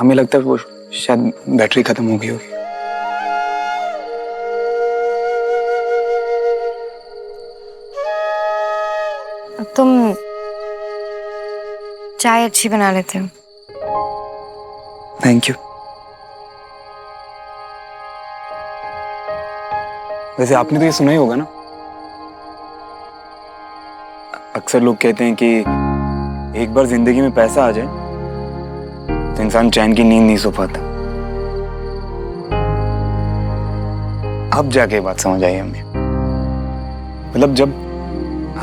हमें लगता है वो शायद बैटरी खत्म हो गई होगी। तुम चाय अच्छी बना लेते हो। Thank you. वैसे आपने तो ये सुना ही होगा ना, अक्सर लोग कहते हैं कि एक बार जिंदगी में पैसा आ जाए तो इंसान चैन की नींद नहीं सो पाता। अब जाके बात समझ आई हमें। मतलब जब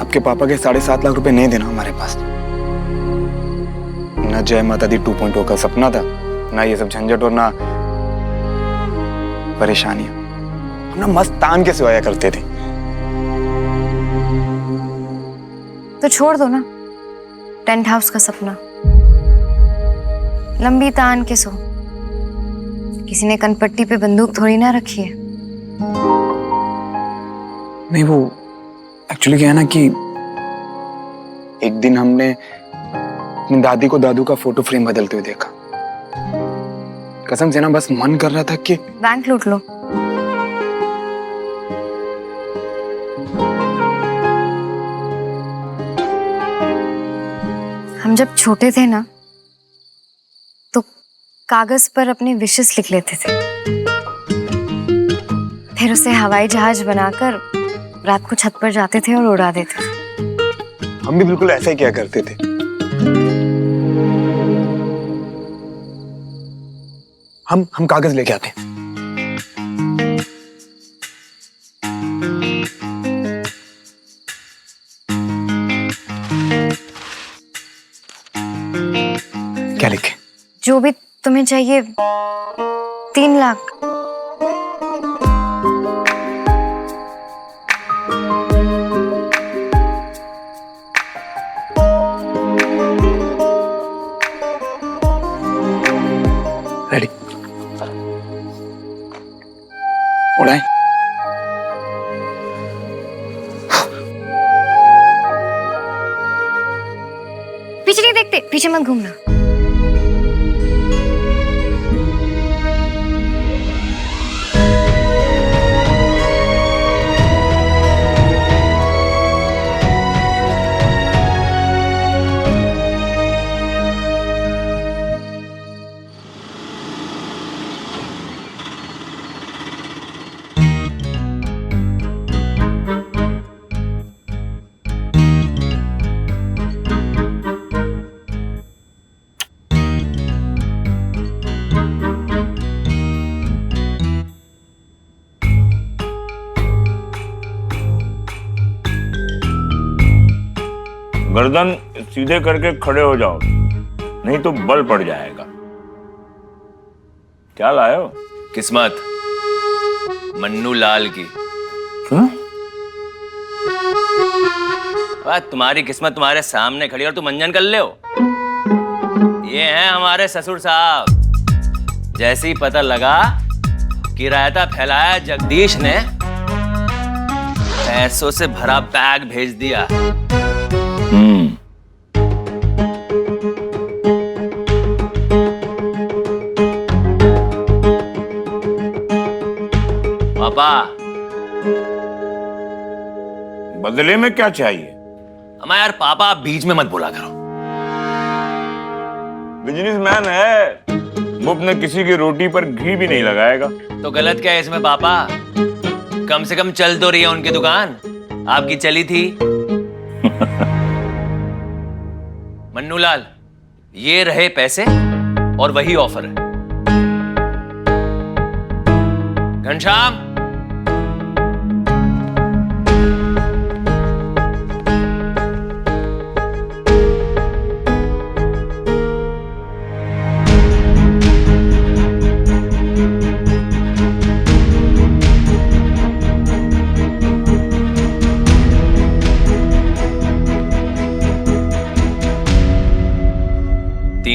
आपके पापा के 7.5 लाख रुपए नहीं देना हमारे पास, ना जय माता दी 2.0 का सपना था, ना ये सब झंझट और ना परेशानियां। हम ना मस्त तान के सोया करते थे। तो छोड़ दो ना टेंट हाउस का सपना, लंबी तान के सो। किसी ने कनपट्टी पे बंदूक थोड़ी ना रखी है। नहीं, वो एक्चुअली क्या है ना कि एक दिन हमने अपनी दादी को दादू का फोटो फ्रेम बदलते हुए देखा। कसम से ना बस मन कर रहा था कि बैंक लूट लो। हम जब छोटे थे ना तो कागज पर अपने विशेस लिख लेते थे, फिर उसे हवाई जहाज बनाकर रात को छत पर जाते थे और उड़ा देते थे। हम भी बिल्कुल ऐसा ही किया करते थे। हम कागज लेके आते। क्या लिखे? जो भी तुम्हें चाहिए। 3 लाख। रेडी? उड़ाएं? पीछे नहीं देखते, पीछे मत घूमना। गर्दन सीधे करके खड़े हो जाओ, नहीं तो बल पड़ जाएगा। क्या लाए हो? किस्मत मन्नू लाल की। तुम्हारी किस्मत तुम्हारे सामने खड़ी और तुम मंजन कर ले हो। ये हैं हमारे ससुर साहब। जैसे ही पता लगा कि रायता फैलाया जगदीश ने, पैसों से भरा बैग भेज दिया। पापा, बदले में क्या चाहिए? हमारे यार पापा, आप बीच में मत बोला करो। बिजनेसमैन है, मुफ्त में किसी की रोटी पर घी भी नहीं लगाएगा। तो गलत क्या है इसमें पापा? कम से कम चल तो रही है उनकी दुकान। आपकी चली थी। मन्नू लाल, ये रहे पैसे और वही ऑफर है। घनश्याम,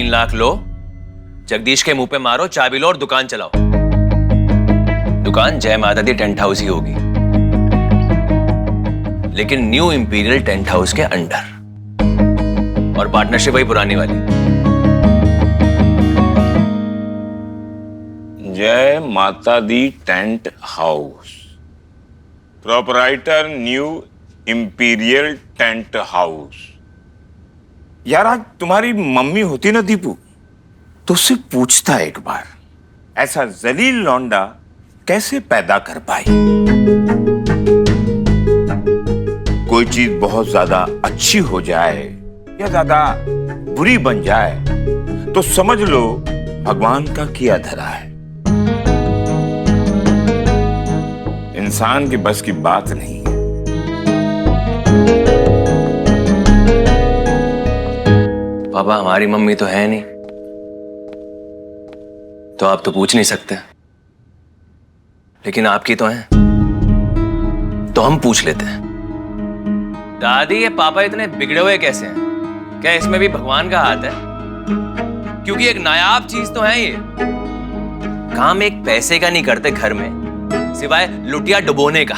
लाख लो, जगदीश के मुंह पे मारो, चाबी लो और दुकान चलाओ। दुकान जय माता दी टेंट हाउस ही होगी, लेकिन न्यू इंपीरियल टेंट हाउस के अंडर, और पार्टनरशिप वही पुरानी वाली। जय माता दी tent house, proprietor new imperial tent house. यार आज तुम्हारी मम्मी होती ना दीपू, तो उससे पूछता एक बार, ऐसा जलील लौंडा कैसे पैदा कर पाई। कोई चीज बहुत ज्यादा अच्छी हो जाए या ज्यादा बुरी बन जाए तो समझ लो भगवान का किया धरा है। इंसान के बस की बात नहीं है। पापा हमारी मम्मी तो है नहीं, तो आप तो पूछ नहीं सकते, लेकिन आपकी तो है, तो हम पूछ लेते हैं। दादी ये पापा इतने बिगड़े हुए कैसे हैं? क्या इसमें भी भगवान का हाथ है? क्योंकि एक नायाब चीज तो है ये। काम एक पैसे का नहीं करते घर में, सिवाय लुटिया डुबोने का,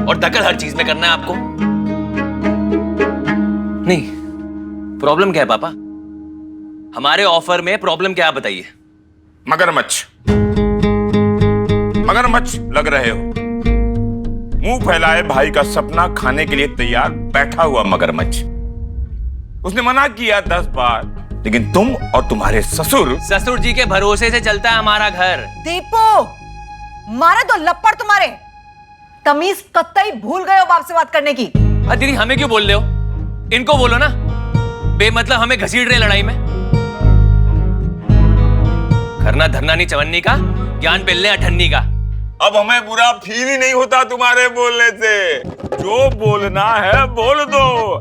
और दखल हर चीज में करना है आपको। नहीं, प्रॉब्लम क्या है पापा? हमारे ऑफर में प्रॉब्लम क्या है बताइए। मगरमच्छ, मगरमच्छ लग रहे हो। मुंह फैलाए भाई का सपना खाने के लिए तैयार बैठा हुआ मगरमच्छ। उसने मना किया 10 बार, लेकिन तुम और तुम्हारे ससुर जी के भरोसे से चलता है हमारा घर। दीपू, मारे तो लपड़ तुम्हारे। तमीज कतई भूल गए हो बाप से बात करने की। दीदी हमें क्यों बोल रहे हो? इनको बोलो ना, बेमतलब हमें घसीट रहे लड़ाई में। करना धरना नहीं चवन्नी का, ज्ञान पिल्ले अठन्नी का। अब हमें बुरा फील ही नहीं होता तुम्हारे बोलने से। जो बोलना है बोल दो।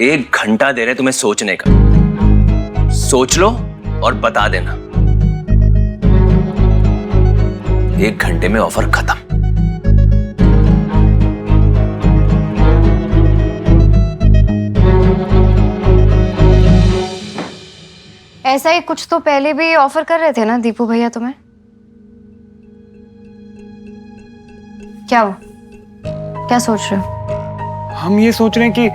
एक घंटा दे रहे तुम्हें सोचने का, सोच लो और बता देना। 1 घंटे में ऑफर खत्म। ऐसा ही कुछ तो पहले भी ऑफर कर रहे थे ना दीपू भैया तुम्हें? क्या हो, क्या सोच रहे हो? हम ये सोच रहे हैं कि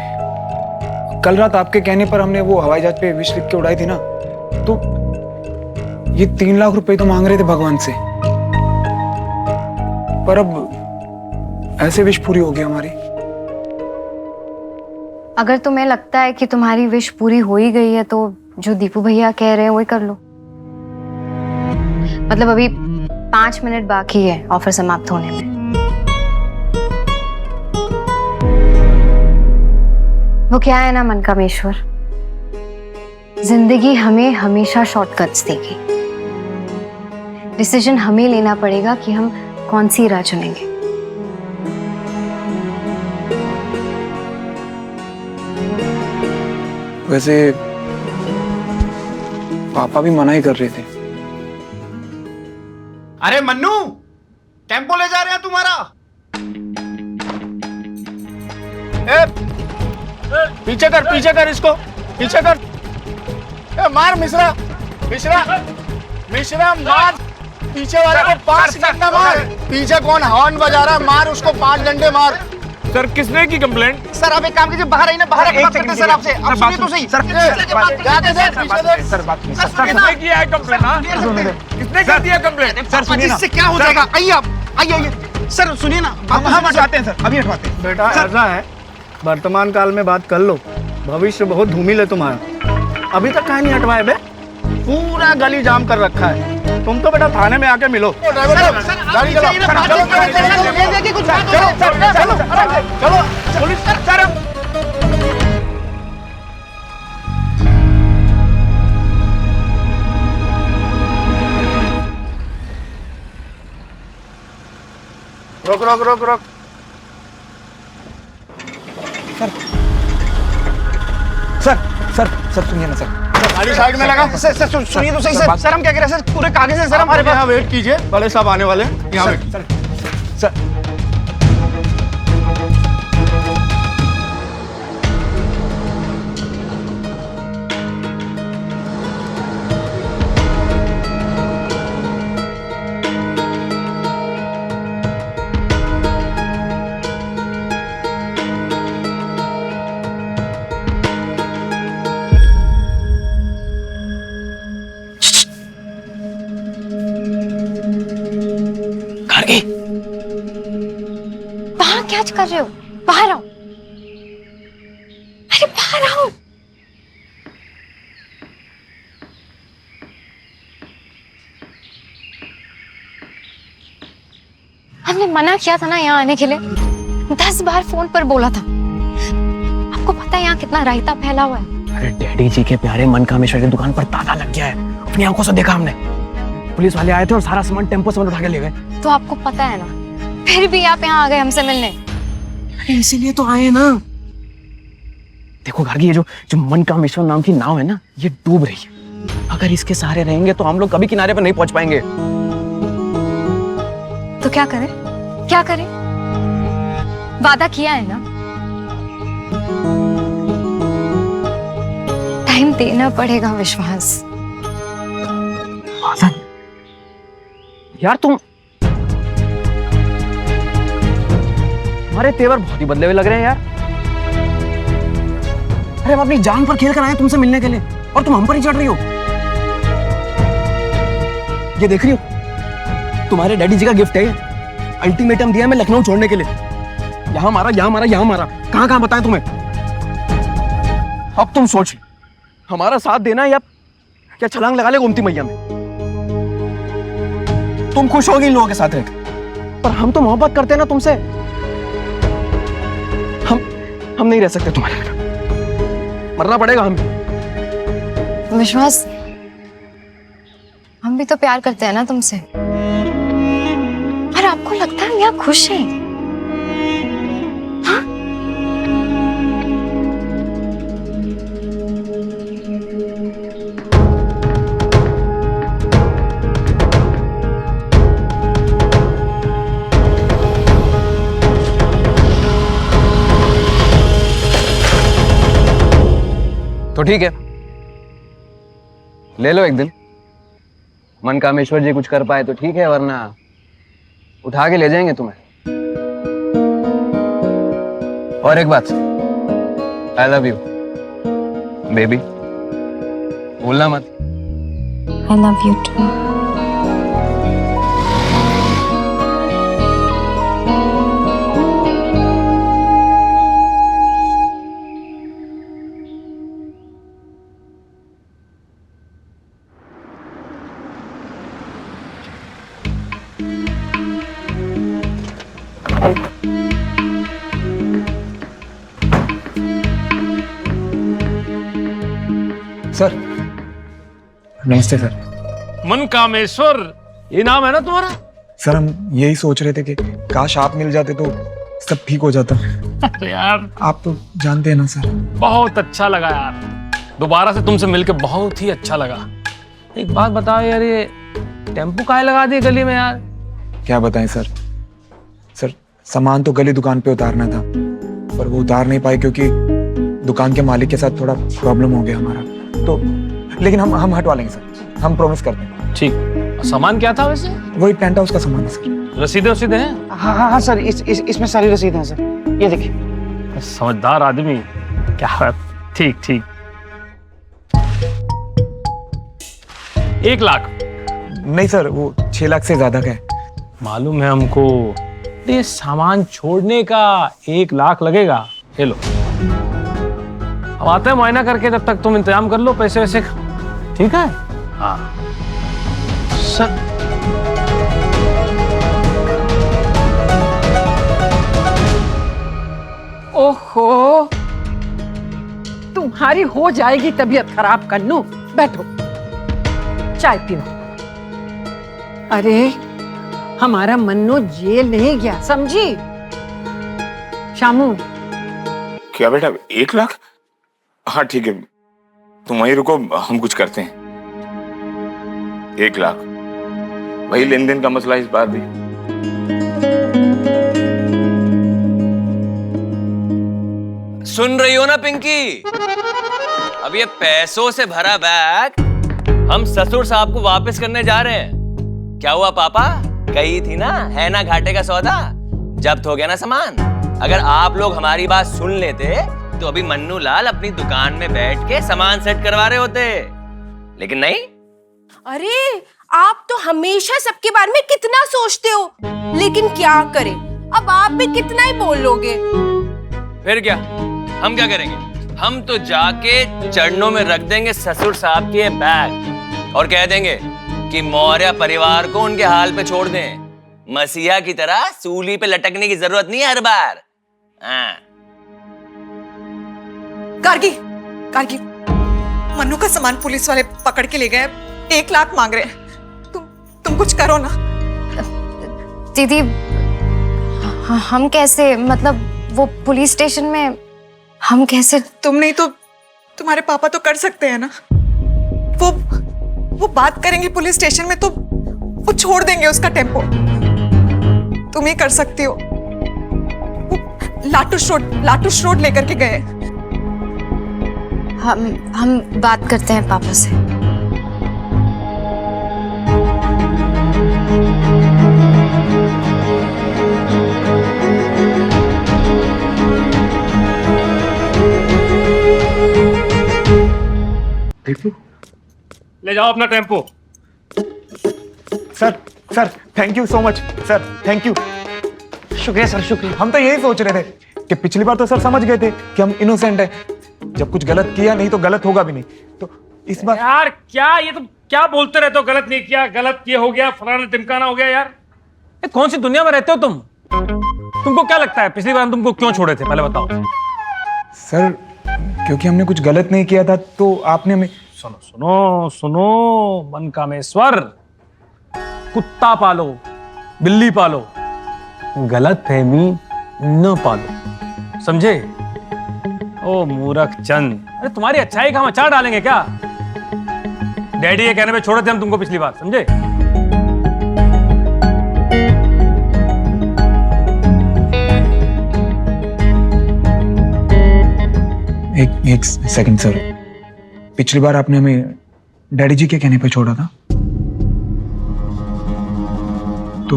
कल रात आपके कहने पर हमने वो हवाई जहाज पे विश लिख के उड़ाई थी ना, तो ये 3 लाख रुपए तो मांग रहे थे भगवान से, पर अब ऐसे विश पूरी हो गई हमारी। अगर तुम्हें लगता है कि तुम्हारी विश पूरी हो ही गई है, तो जो दीपू भैया कह रहे हैं वही कर लो। मतलब अभी 5 मिनट बाकी है ऑफर समाप्त होने में। वो क्या है ना मन का मेश्वर, जिंदगी हमें हमेशा शॉर्टकट्स देगी। डिसीजन हमें लेना पड़ेगा कि हम कौन सी राह चुनेंगे। वैसे पापा भी मना ही कर रहे थे। अरे मन्नू, टेम्पो ले जा रहे हैं तुम्हारा। पीछे कर इसको, पीछे कर। मार मिश्रा, मिश्रा, मिश्रा मार। पीछे वाले को 5 डंडा मार। पीछे कौन हॉर्न बजा रहा है, मार उसको 5 डंडे मार। सर किसने की कंप्लेंट? सर आप एक काम कीजिए, बाहर आइए ना, बाहर आके बात करते हैं सर आपसे। आप सुनिए तो सही। सर जाते सर, पीछे देख। सर किसने किया है कंप्लेंट? किसने कर दिया कंप्लेंट? सर सुनिए ना, इससे क्या हो जाएगा? आइए आप, आइए। सर सुनिए ना, हम हटवाते हैं सर, अभी हटवाते हैं। बेटा ऐसा है, वर्तमान काल में बात कर लो, भविष्य बहुत धूमिल है तुम्हारा। अभी तक कहीं नहीं हटवाए बे, पूरा गली जाम कर रखा है। तुम तो बेटा थाने में आके मिलो। गाड़ी चलो, चलो, पुलिस सर। रोक रोक रोक रोक। सर सुनिए ना सर। गाड़ी साइड में लगा। सर सुनिए तो सही सर। सर हम क्या कह रहे हैं सर, पूरे कागज है सर हमारे पास। यहाँ वेट कीजिए, बड़े साहब आने वाले हैं, यहाँ वेट कीजिए। सर रहे हो? बाहर आओ। अरे बाहर आओ। हमने मना किया था ना यहाँ आने के लिए। 10 बार फोन पर बोला था। आपको पता है यहाँ कितना रायता फैला हुआ है। अरे डैडी जी के प्यारे मनकामेश्वर की दुकान पर ताला लग गया है, अपनी आंखों से देखा हमने। पुलिस वाले आए थे और सारा सामान टेम्पो से उठा के ले गए। तो आपको पता है ना, फिर भी आप यहाँ आ गए हमसे मिलने। इसीलिए तो आए ना। देखो गार्गी, ये जो मनकामेश्वर नाम की नाव है ना, ये डूब रही है। अगर इसके सहारे रहेंगे तो हम लोग कभी किनारे पर नहीं पहुंच पाएंगे। तो क्या करें? क्या करें? वादा किया है ना, टाइम देना पड़ेगा विश्वास। यार तुम, हमारे तेवर बहुत ही बदले हुए लग रहे हैं यार। अरे हम अपनी जान पर खेल कर आए तुमसे मिलने के लिए, और तुम हम पर ही चढ़ रही हो। ये देख रही हो, तुम्हारे डैडी जी का गिफ्ट है। अल्टीमेटम दिया मैं लखनऊ छोड़ने के लिए। यहां मारा, यहां मारा, यहां मारा, कहां कहां बताएं तुम्हें। अब तुम सोच, हमारा साथ देना है या क्या छलांग लगा ले गोमती मैया में। तुम खुश होगी इन लोगों के साथ रहकर, पर हम तो मोहब्बत करते हैं ना तुमसे। हम नहीं रह सकते तुम्हारे बिना, मरना पड़ेगा हमें। विश्वास, हम भी तो प्यार करते हैं ना तुमसे। और आपको लगता है हम यहाँ खुश हैं? हाँ? तो ठीक है, ले लो एक दिन। मनकामेश्वर जी कुछ कर पाए तो ठीक है, वरना उठा के ले जाएंगे तुम्हें। और एक बात, आई लव यू बेबी, भूलना मत। I love you too. Sir नमस्ते सर। मनकामेश्वर, ये नाम है ना तुम्हारा? सर हम यही सोच रहे थे कि काश आप मिल जाते तो सब ठीक हो जाता। अरे यार, आप तो जानते हैं ना सर। बहुत अच्छा लगा यार, दोबारा से तुमसे मिलकर बहुत ही अच्छा लगा। एक बात बताओ यार, ये टेम्पो काहे लगा दिए गली में यार? क्या बताएं सर। सर सामान तो गली दुकान पे उतारना था, पर वो उतार नहीं पाए क्योंकि दुकान के मालिक के साथ थोड़ा प्रॉब्लम हो गया हमारा। तो लेकिन हम हटवा लेंगे सर, हम प्रॉमिस करते हैं। ठीक। और सामान क्या था वैसे? वही टेंट हाउस का सामान है सर। रसीदें हैं? हाँ सर, इसमें सारी रसीदें हैं सर, ये देखिए। समझदार आदमी, क्या बात। ठीक ठीक। 1 लाख? नहीं सर, वो 6 लाख से ज्यादा का है। मालूम है हमको, ये सामान छोड़ने का 1 लाख लगेगा। ये लो, अब आते हैं मुआयना करके, जब तक तुम इंतजाम कर लो पैसे वैसे का। ठीक है? हाँ सर ओहो, तुम्हारी हो जाएगी तबीयत खराब। कन्नू बैठो, चाय पियो। अरे हमारा मन्नू जेल नहीं गया, समझी? शामू। क्या बेटा, 1 लाख? हाँ ठीक है, तुम वहीं रुको, हम कुछ करते हैं। 1 लाख, वही लेन देन का मसला इस बार भी। सुन रही हो ना पिंकी? अब ये पैसों से भरा बैग हम ससुर साहब को वापस करने जा रहे हैं। क्या हुआ पापा? कही थी ना, है ना घाटे का सौदा। जब्त हो गया ना सामान। अगर आप लोग हमारी बात सुन लेते तो अभी मन्नू लाल अपनी दुकान में बैठ के सामान सेट करवा रहे होते, लेकिन नहीं। अरे आप तो हमेशा सबके बारे में कितना सोचते हो, लेकिन क्या करें, अब आप भी कितना ही बोल लोगे। फिर क्या, हम क्या करेंगे? हम तो जाके चरणों में रख देंगे ससुर साहब के बैग और कह देंगे कि मौर्य परिवार को उनके हाल पे छोड़ दें। मसीहा की तरह सूली पे लटकने की जरूरत नहीं है हर बार। हाँ। गार्गी, गार्गी, मन्नू का सामान पुलिस वाले पकड़ के ले गए, 1 लाख मांग रहे हैं। तुम कुछ करो ना। दीदी हम कैसे, मतलब वो पुलिस स्टेशन में हम कैसे? तुम नहीं तो तुम्हारे पापा तो कर सकते हैं ना। वो बात करेंगे पुलिस स्टेशन में तो वो छोड़ देंगे उसका टेम्पो। तुम ही कर सकती हो। वो लाटूश रोड लेकर के गए। हम बात करते हैं पापा से। ले जाओ अपना tempo. Sir sir thank you so much sir, thank you. शुक्रिया सर, शुक्रिया। हम तो यही सोच रहे थे कि पिछली बार तो सर समझ गए थे कि हम इनोसेंट हैं, जब कुछ गलत किया नहीं तो गलत होगा भी नहीं, तो इस बार। यार क्या ये तुम क्या बोलते रहते हो? गलत नहीं किया, गलत ये हो गया, फलाना टिमकाना हो गया। यार ये कौन सी दुनिया में रहते हो तुम? तुमको क्या लगता है पिछली बार हम तुमको क्यों छोड़े थे, पहले बताओ। सर क्योंकि हमने कुछ गलत नहीं किया था तो आपने हमें। सुनो सुनो सुनो मनकामेश्वर, कुत्ता पालो बिल्ली पालो, गलत फहमी न पालो, समझे? ओ मूर्ख चंद, अरे तुम्हारी अच्छाई का हम अचार डालेंगे क्या? डैडी ये कहने पे छोड़े थे हम तुमको पिछली बार, समझे? एक सेकंड सर, पिछली बार आपने हमें डैडी जी के कहने पे छोड़ा था, तो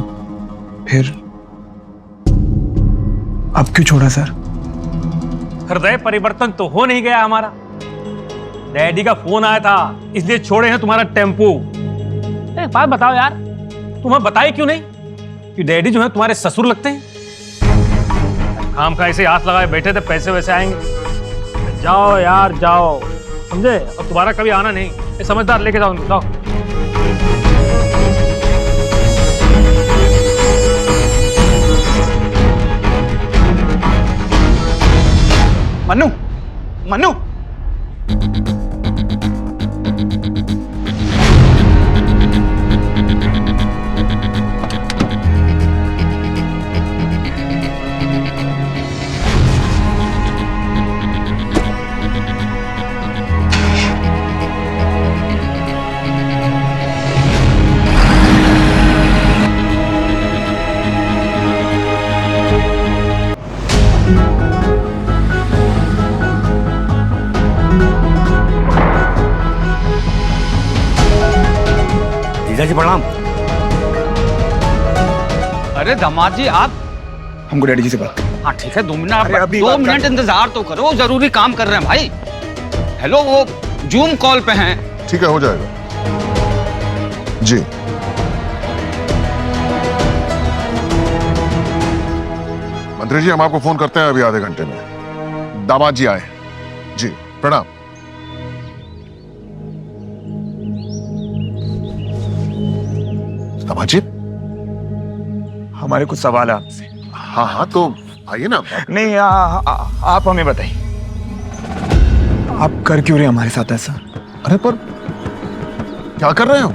फिर अब क्यों छोड़ा सर? हृदय परिवर्तन तो हो नहीं गया हमारा। डैडी का फोन आया था इसलिए छोड़े हैं तुम्हारा टेम्पो। एक बात बताओ यार, तुम्हें बताई क्यों नहीं कि डैडी जो है तुम्हारे ससुर लगते हैं? काम का ऐसे हाथ लगाए बैठे थे, पैसे वैसे आएंगे। जाओ यार जाओ, समझे? अब तुम्हारा कभी आना नहीं। ये समझदार, लेके जाओ उनको, जाओ। मन्नू, मन्नू, जीजा जी प्रणाम। अरे दामाद जी आप। हमको डैडी जी से बात करनी। हाँ ठीक है, 2 मिनट, अभी 2 मिनट इंतजार तो करो, जरूरी काम कर रहे हैं भाई। हेलो, वो जूम कॉल पे हैं। ठीक है, हो जाएगा जी। मंत्री जी हम आपको फोन करते हैं अभी आधे घंटे में। दामाद जी आए जी, प्रणाम। दामाद जी हमारे कुछ सवाल है आपसे। हाँ हाँ तो आइए ना। नहीं आप हमें बताइए, आप कर क्यों रहे हमारे साथ ऐसा? अरे पर क्या कर रहे हो?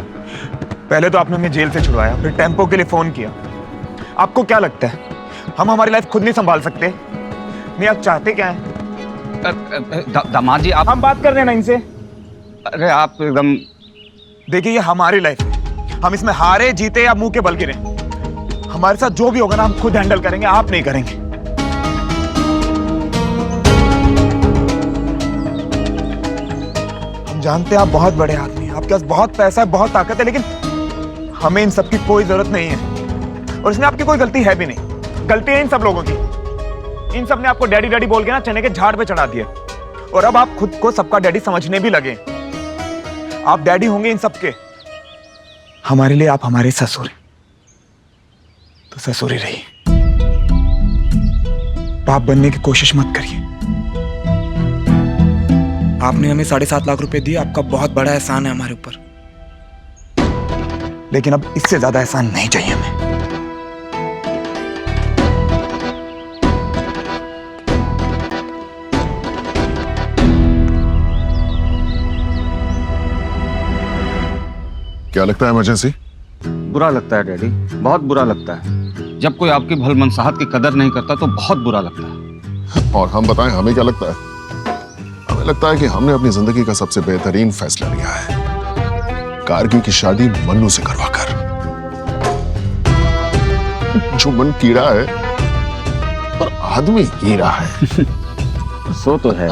पहले तो आपने हमें जेल से छुड़वाया, फिर टेम्पो के लिए फोन किया। आपको क्या लगता है हम हमारी लाइफ खुद नहीं संभाल सकते? नहीं, आप चाहते क्या है? दामाद जी आप। हम बात कर रहे हैं ना इनसे। अरे आप एकदम। देखिए ये हमारी लाइफ है, हम इसमें हारे जीते या मुंह के बल गिरे, हमारे साथ जो भी होगा ना हम खुद हैंडल करेंगे, आप नहीं करेंगे। हम जानते हैं आप बहुत बड़े आदमी हैं, आपके पास बहुत पैसा है, बहुत ताकत है, लेकिन हमें इन सब की कोई जरूरत नहीं है। और इसमें आपकी कोई गलती है भी नहीं। गलती है इन सब लोगों की। इन सब ने आपको डैडी डैडी बोल के ना चने के झाड़ पे चढ़ा दिया, और अब आप खुद को सबका डैडी समझने भी लगे। आप डैडी होंगे इन सबके, हमारे लिए आप हमारे ससुर हैं, तो ससुर ही रहिए। बाप बनने की कोशिश मत करिए। आपने हमें 7.5 लाख रुपए दिए, आपका बहुत बड़ा एहसान है हमारे ऊपर, लेकिन अब इससे ज्यादा एहसान नहीं चाहिए हमें। क्या लगता है इमरजेंसी? बुरा लगता है डैडी, बहुत बुरा लगता है। जब कोई आपकी भलमनसाहत की कदर नहीं करता तो बहुत बुरा लगता है। और हम बताएं हमें क्या लगता है? हमें लगता है कि हमने अपनी जिंदगी का सबसे बेहतरीन फैसला लिया है, कारगी की शादी मन्नू से करवाकर। जो मन कीड़ा है पर आदमी हीरा है। सो तो है।